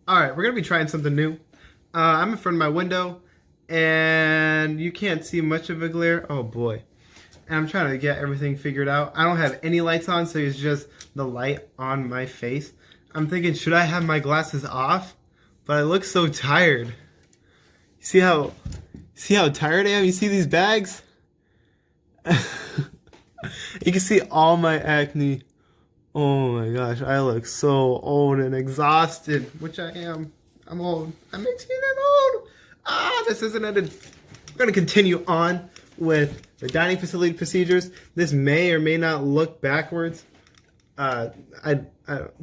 Alright, we're going to be trying something new. I'm in front of my window, and you can't see much of a glare. Oh boy. And I'm trying to get everything figured out. I don't have any lights on, so it's just the light on my face. I'm thinking, should I have my glasses off? But I look so tired. See how tired I am? You see these bags? You can see all my acne. Oh my gosh, I look so old and exhausted, which I am. I'm old. I'm 18 and old. This isn't ended. We're going to continue on with the dining facility procedures. This may or may not look backwards. I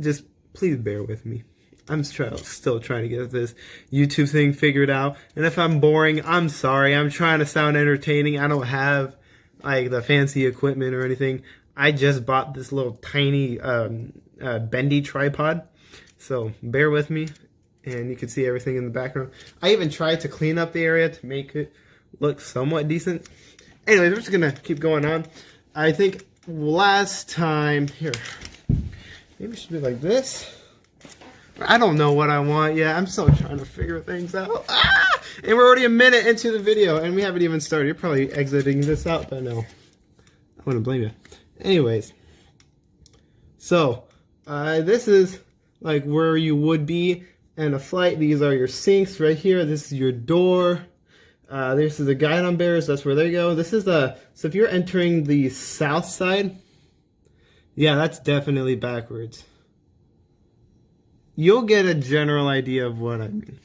just, please bear with me. I'm still trying to get this YouTube thing figured out. And if I'm boring, I'm sorry. I'm trying to sound entertaining. I don't have like the fancy equipment or anything. I just bought this little tiny bendy tripod, so bear with me, and you can see everything in the background. I even tried to clean up the area to make it look somewhat decent. Anyways, we're just gonna keep going on. I think last time, here, maybe it should be like this. I don't know what I want yet. I'm still trying to figure things out. And we're already a minute into the video, and we haven't even started. You're probably exiting this out by now. I wouldn't blame you. Anyways, so this is like where you would be in a flight. These are your sinks right here. This is your door. This is the guidon bearers. That's where they go. This is so if you're entering the south side, yeah, that's definitely backwards. You'll get a general idea of what I mean.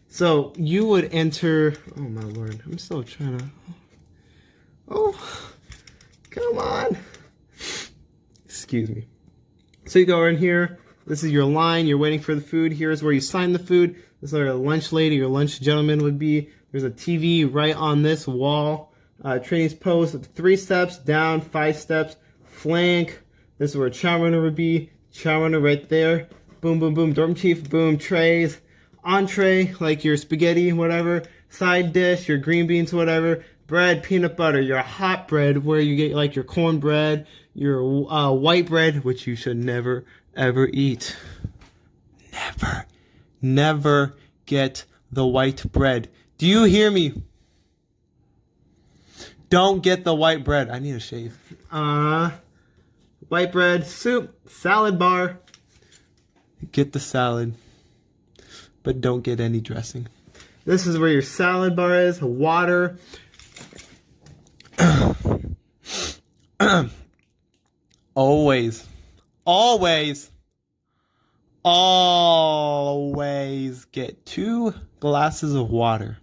So you would enter. Oh my lord, I'm still trying to. Oh, come on. Excuse me. So you go in here. This is your line. You're waiting for the food. Here's where you sign the food. This is where a lunch lady or lunch gentleman would be. There's a TV right on this wall. Trainees post 3 steps down, 5 steps flank. This is where a chow runner would be. Chow runner right there. Boom, boom, boom. Dorm chief. Boom. Trays. Entree like your spaghetti, whatever. Side dish, your green beans, whatever. Bread, peanut butter, your hot bread where you get like your cornbread, your white bread, which you should never, ever eat. Never get the white bread. Do you hear me? Don't get the white bread. I need a shave. White bread, soup, salad bar. Get the salad, but don't get any dressing. This is where your salad bar is, water. Always get 2 glasses of water.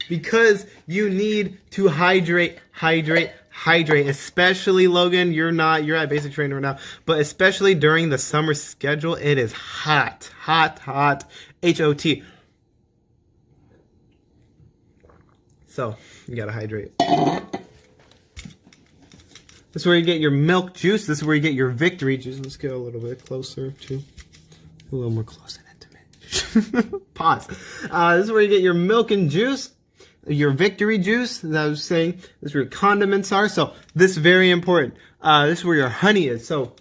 Because you need to hydrate. Especially, Logan, you're at basic training right now, but especially during the summer schedule, it is hot. H-O-T. So, you gotta hydrate. This is where you get your milk juice. This is where you get your victory juice. Let's get a little bit closer to, a little more close and intimate. Pause. This is where you get your milk and juice. Your victory juice, as I was saying. This is where your condiments are. So, this is very important. This is where your honey is. So,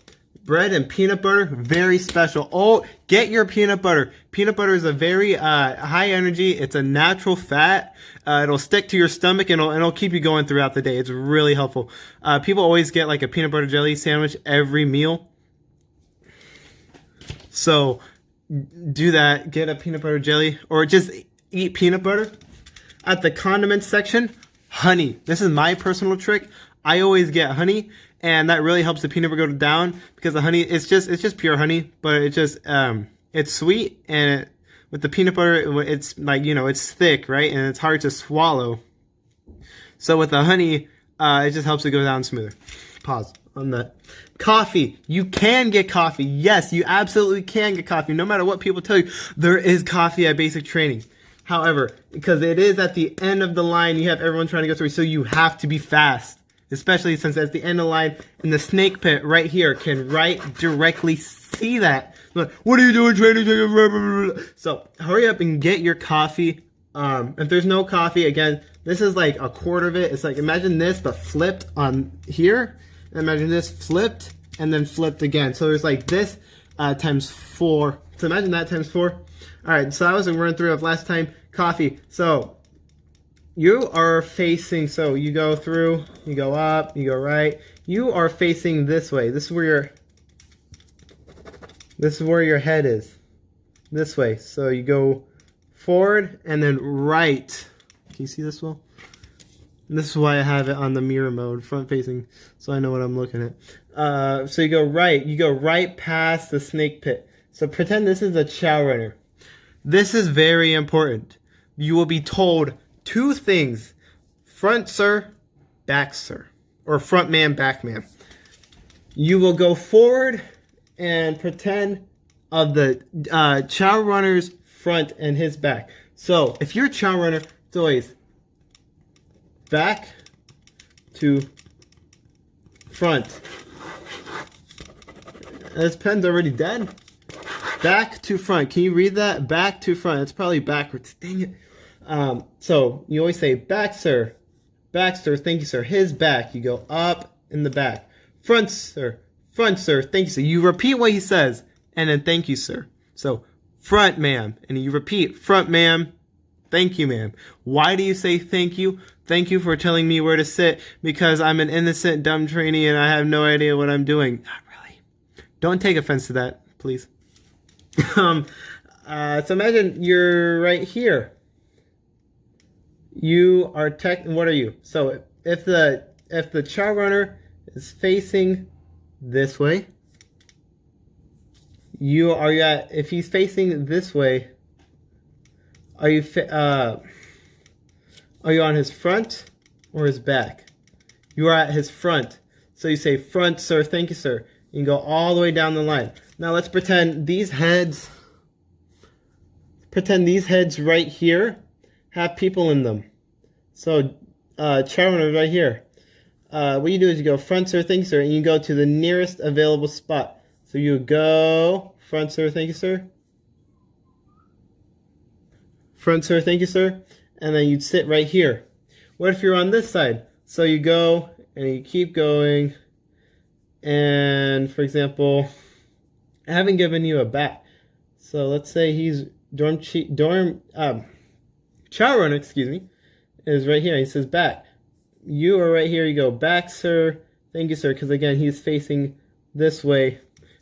bread and peanut butter, very special. Oh, get your peanut butter. Peanut butter is a very high energy. It's a natural fat. It'll stick to your stomach and it'll keep you going throughout the day. It's really helpful. People always get like a peanut butter jelly sandwich every meal. So do that. Get a peanut butter jelly or just eat peanut butter. At the condiments section, honey. This is my personal trick. I always get honey. And that really helps the peanut butter go down because the honey, it's just pure honey, but it's sweet and with the peanut butter, it's like, it's thick, right? And it's hard to swallow. So with the honey, it just helps it go down smoother. Pause on that. Coffee. You can get coffee. Yes, you absolutely can get coffee. No matter what people tell you, there is coffee at basic training. However, because it is at the end of the line, you have everyone trying to go through, so you have to be fast. Especially since at the end of the line, in the snake pit right here, can directly see that. Like, what are you doing, training? So hurry up and get your coffee. If there's no coffee, again, this is like a quarter of it. It's like, imagine this, but flipped on here. And imagine this flipped and then flipped again. So there's like this times 4. So imagine that times 4. All right, so I was in run through of last time, coffee. So you are facing, so you go through, you go up, you go right. You are facing this way. This is where your head is. This way. So you go forward and then right. Can you see this well? And this is why I have it on the mirror mode, front facing, so I know what I'm looking at. So you go right past the snake pit. So pretend this is a chow runner. This is very important. You will be told 2 things: front sir, back sir, or front man, back man. You will go forward and pretend of the chow runner's front and his back. So if you're a chow runner, it's always back to front. This pen's already dead. Back to front. Can you read that? Back to front. It's probably backwards. Dang it. So you always say back sir, thank you sir. His back. You go up in the back. Front sir, thank you sir. You repeat what he says and then thank you sir. So front ma'am, and you repeat front ma'am, thank you ma'am. Why do you say thank you? Thank you for telling me where to sit, because I'm an innocent dumb trainee and I have no idea what I'm doing. Not really. Don't take offense to that, please. So imagine you're right here. You are what are you? So if the chow runner is facing this way, if he's facing this way, are you on his front or his back? You are at his front. So you say front sir, thank you sir. You can go all the way down the line. Now let's pretend these heads right here have people in them. So chow runner right here. What you do is you go front sir, thank you sir, and you go to the nearest available spot. So you go front sir, thank you sir. Front sir, thank you sir. And then you'd sit right here. What if you're on this side? So you go and you keep going. And for example, I haven't given you a back. So let's say he's chow runner, is right here. He says back. You are right here. You go back, sir. Thank you, sir. Because again, he's facing this way,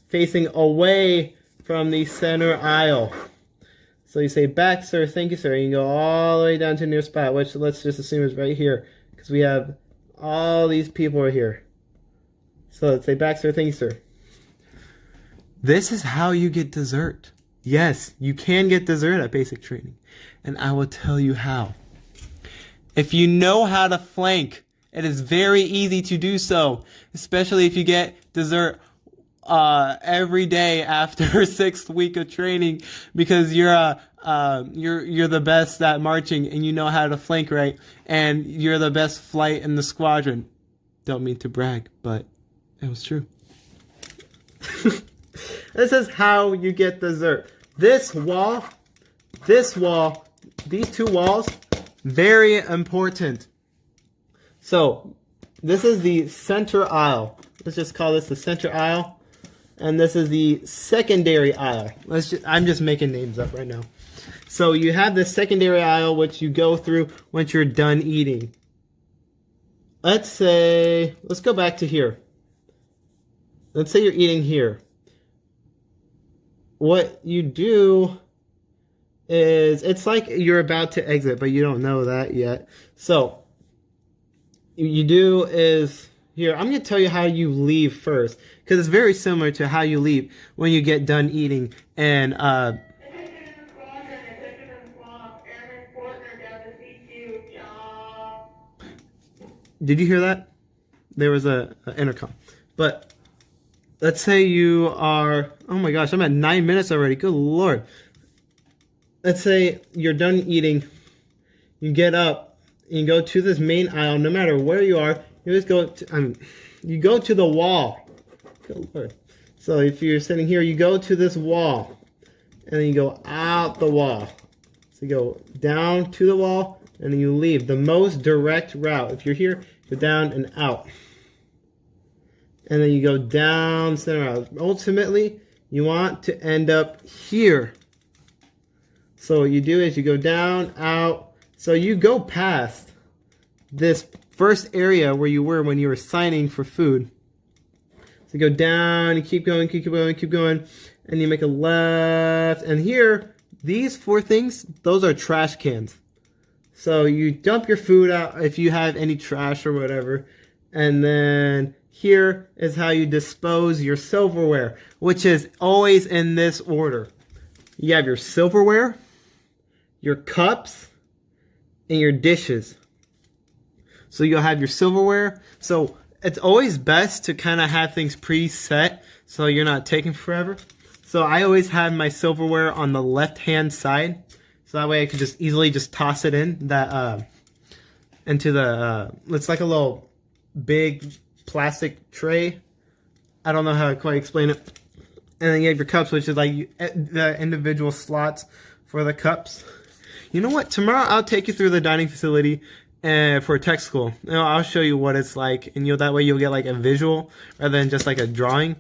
facing away from the center aisle. So you say back, sir. Thank you, sir. And you go all the way down to the nearest spot, which let's just assume is right here, because we have all these people right here. So let's say back, sir. Thank you, sir. This is how you get dessert. Yes, you can get dessert at basic training. And I will tell you how. If you know how to flank, it is very easy to do so, especially if you get dessert every day after 6th week of training, because you're the best at marching and you know how to flank right, and you're the best flight in the squadron. Don't mean to brag, but it was true. This is how you get dessert. This wall, these 2 walls, very important. So this is the center aisle. Let's just call this the center aisle. And this is the secondary aisle. I'm just making names up right now. So you have the secondary aisle, which you go through once you're done eating. Let's go back to here. Let's say you're eating here. What you do is, it's like you're about to exit, but you don't know that yet. So you do is, here, I'm going to tell you how you leave first, because it's very similar to how you leave when you get done eating. And did you hear that? There was a intercom. But let's say you are, oh my gosh, I'm at 9 minutes already. Good Lord. Let's say you're done eating. You get up and you go to this main aisle. No matter where you are, you just go to, you go to the wall. Good Lord. So if you're sitting here, you go to this wall and then you go out the wall. So you go down to the wall and then you leave. The most direct route. If you're here, go down and out. And then you go down center aisle. Ultimately, you want to end up here. So what you do is you go down, out. So you go past this first area where you were when you were signing for food. So you go down, you keep going, keep going, keep going, and you make a left. And here, these 4 things, those are trash cans. So you dump your food out if you have any trash or whatever. And then here is how you dispose your silverware, which is always in this order. You have your silverware, your cups, and your dishes. So you'll have your silverware. So it's always best to kind of have things preset so you're not taking forever. So I always have my silverware on the left-hand side. So that way I can just easily just toss it in that into the it's like a little big plastic tray. I don't know how to quite explain it. And then you have your cups, which is like the individual slots for the cups. You know what? Tomorrow I'll take you through the dining facility for tech school. You know, I'll show you what it's like, and that way you'll get like a visual rather than just like a drawing.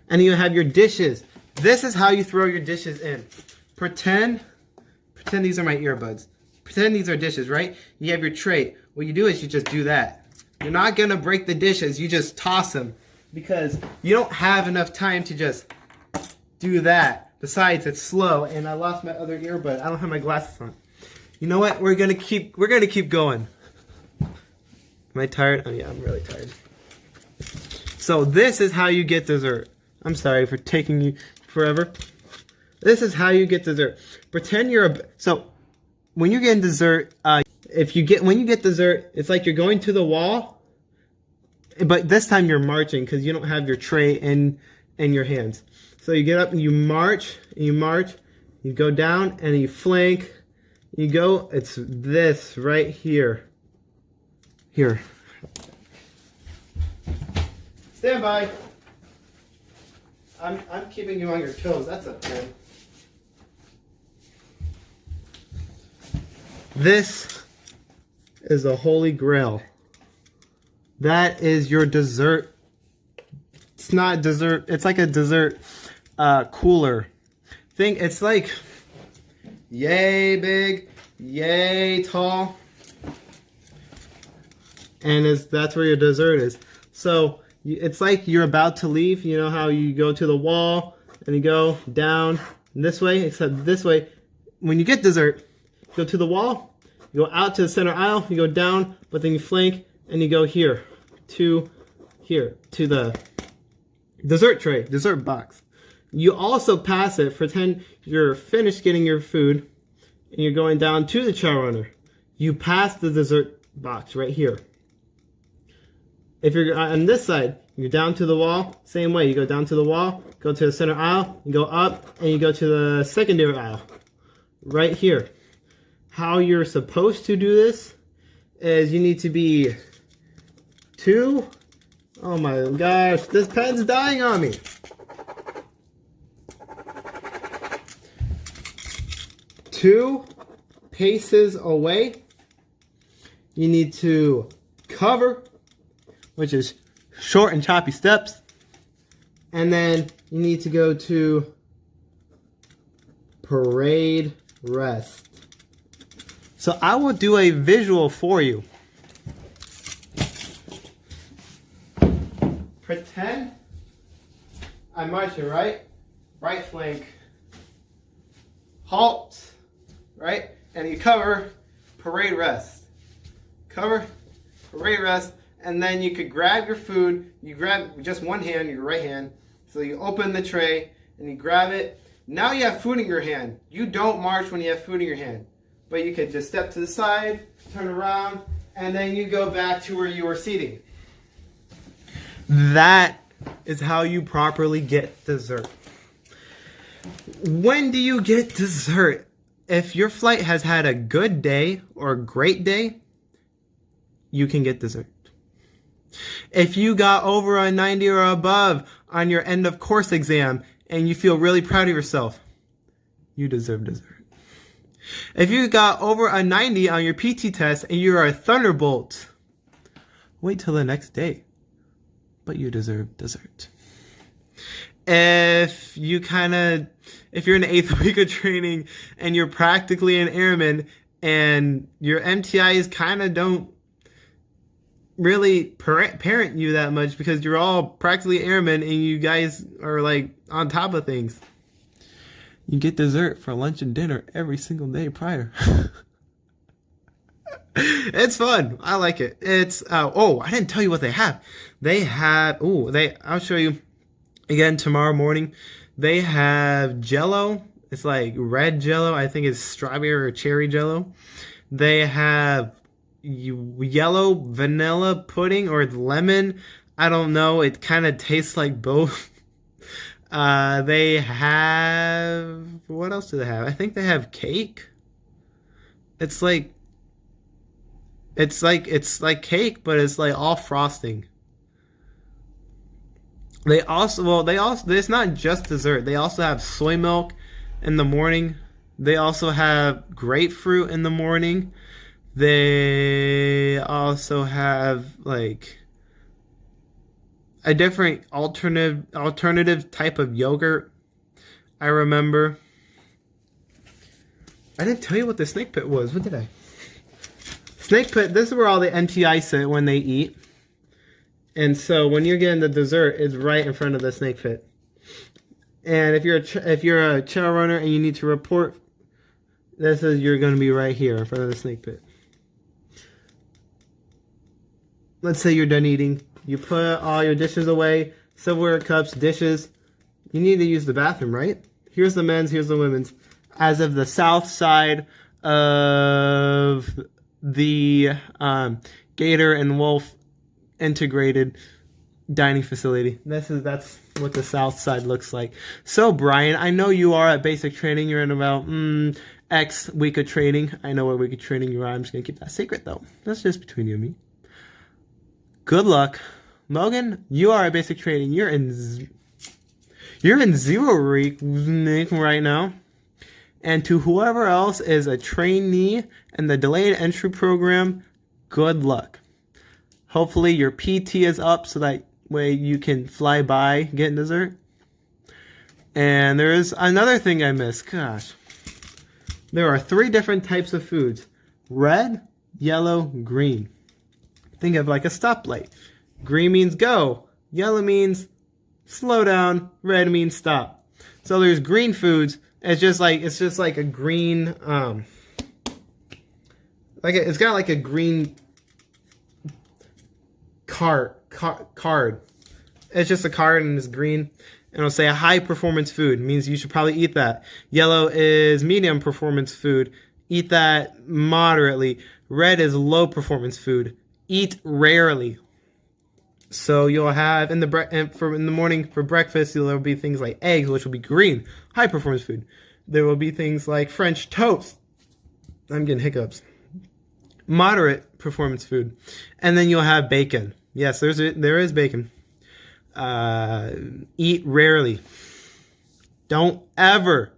And you have your dishes. This is how you throw your dishes in. Pretend these are my earbuds. Pretend these are dishes, right? You have your tray. What you do is you just do that. You're not gonna break the dishes. You just toss them because you don't have enough time to just do that. Besides, it's slow, and I lost my other earbud. I don't have my glasses on. You know what? We're gonna keep going. Am I tired? Oh yeah, I'm really tired. So this is how you get dessert. I'm sorry for taking you forever. This is how you get dessert. Pretend you're so when you're getting dessert, when you get dessert, it's like you're going to the wall, but this time you're marching because you don't have your tray in your hands. So you get up and you march, you go down and you flank, you go, it's this right here. Here. Stand by. I'm keeping you on your toes, that's a pen. This is a holy grail. That is your dessert. It's not dessert, it's like a dessert cooler thing. It's like yay big, yay tall, and that's where your dessert is. So it's like you're about to leave. You know how you go to the wall and you go down this way, except this way. When you get dessert, you go to the wall, you go out to the center aisle, you go down, but then you flank and you go here to the dessert tray, dessert box. You also pass it, pretend you're finished getting your food and you're going down to the chow runner. You pass the dessert box right here. If you're on this side, you're down to the wall, same way. You go down to the wall, go to the center aisle, you go up, and you go to the secondary aisle. Right here. How you're supposed to do this is you need to be oh my gosh, this pen's dying on me. 2 paces away. You need to cover, which is short and choppy steps. And then you need to go to parade rest. So I will do a visual for you. Pretend I'm marching, right? Right flank. Halt. Right? And you cover, parade rest. Cover, parade rest. And then you could grab your food. You grab just one hand, your right hand. So you open the tray and you grab it. Now you have food in your hand. You don't march when you have food in your hand. But you could just step to the side, turn around, and then you go back to where you were seating. That is how you properly get dessert. When do you get dessert? If your flight has had a good day or a great day, you can get dessert. If you got over a 90 or above on your end of course exam and you feel really proud of yourself, you deserve dessert. If you got over a 90 on your PT test and you're a thunderbolt, wait till the next day, but you deserve dessert. if you're in the 8th week of training and you're practically an airman and your MTIs kind of don't really parent you that much because you're all practically airmen and you guys are like on top of things. You get dessert for lunch and dinner every single day prior. It's fun. I like it. It's I didn't tell you what they have. I'll show you again tomorrow morning. They have Jello. It's like red Jello. I think it's strawberry or cherry Jello. They have yellow vanilla pudding or lemon. I don't know. It kind of tastes like both. They have, what else do they have? I think they have cake. It's like cake, but it's like all frosting. It's not just dessert. They also have soy milk in the morning. They also have grapefruit in the morning. They also have like a different alternative type of yogurt. I remember. I didn't tell you what the snake pit was. What did I? Snake pit. This is where all the MTI sit when they eat. And so when you're getting the dessert, it's right in front of the snake pit. And if you're a trail runner and you need to report, you're going to be right here in front of the snake pit. Let's say you're done eating. You put all your dishes away, silverware, cups, dishes. You need to use the bathroom, right? Here's the men's, here's the women's. As of the south side of the Gator and Wolf integrated dining facility. That's what the south side looks like. So, Brian, I know you are at basic training. You're in about X week of training. I know what week of training you are. I'm just going to keep that secret, though. That's just between you and me. Good luck. Logan, you are at basic training. You're in 0 week right now. And to whoever else is a trainee in the delayed entry program, good luck. Hopefully your PT is up so that way you can fly by getting dessert. And there is another thing I missed. Gosh. There are 3 different types of foods. Red, yellow, green. Think of like a stoplight. Green means go. Yellow means slow down. Red means stop. So there's green foods. It's just like a green it's got like a green card. It's just a card and it's green. And it'll say a high performance food. It means you should probably eat that. Yellow is medium performance food. Eat that moderately. Red is low performance food. Eat rarely. So you'll have in the morning for breakfast, there will be things like eggs, which will be green, high performance food. There will be things like French toast. I'm getting hiccups. Moderate performance food. And then you'll have bacon. Yes, there is bacon. Eat rarely. Don't ever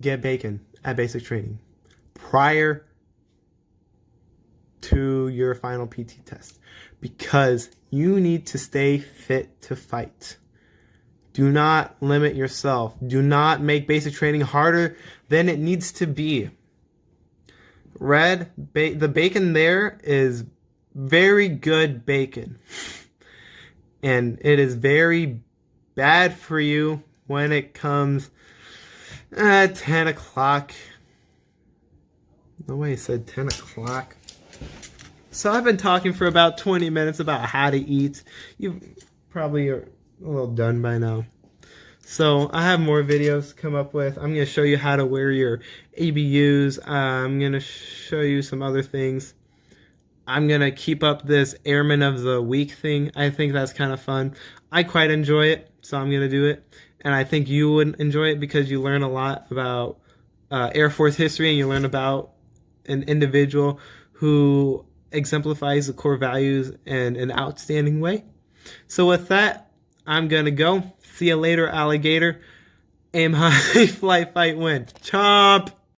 get bacon at basic training prior to your final PT test because you need to stay fit to fight. Do not limit yourself. Do not make basic training harder than it needs to be. The bacon there is very good bacon. And it is very bad for you when it comes at 10 o'clock. No way I said 10 o'clock. So I've been talking for about 20 minutes about how to eat. You probably are a little done by now. So I have more videos to come up with. I'm going to show you how to wear your ABUs. I'm going to show you some other things. I'm going to keep up this Airman of the Week thing. I think that's kind of fun. I quite enjoy it, so I'm going to do it. And I think you would enjoy it because you learn a lot about Air Force history and you learn about an individual who exemplifies the core values in an outstanding way. So with that, I'm going to go. See you later, alligator. Aim high, fly, fight, win. Chomp!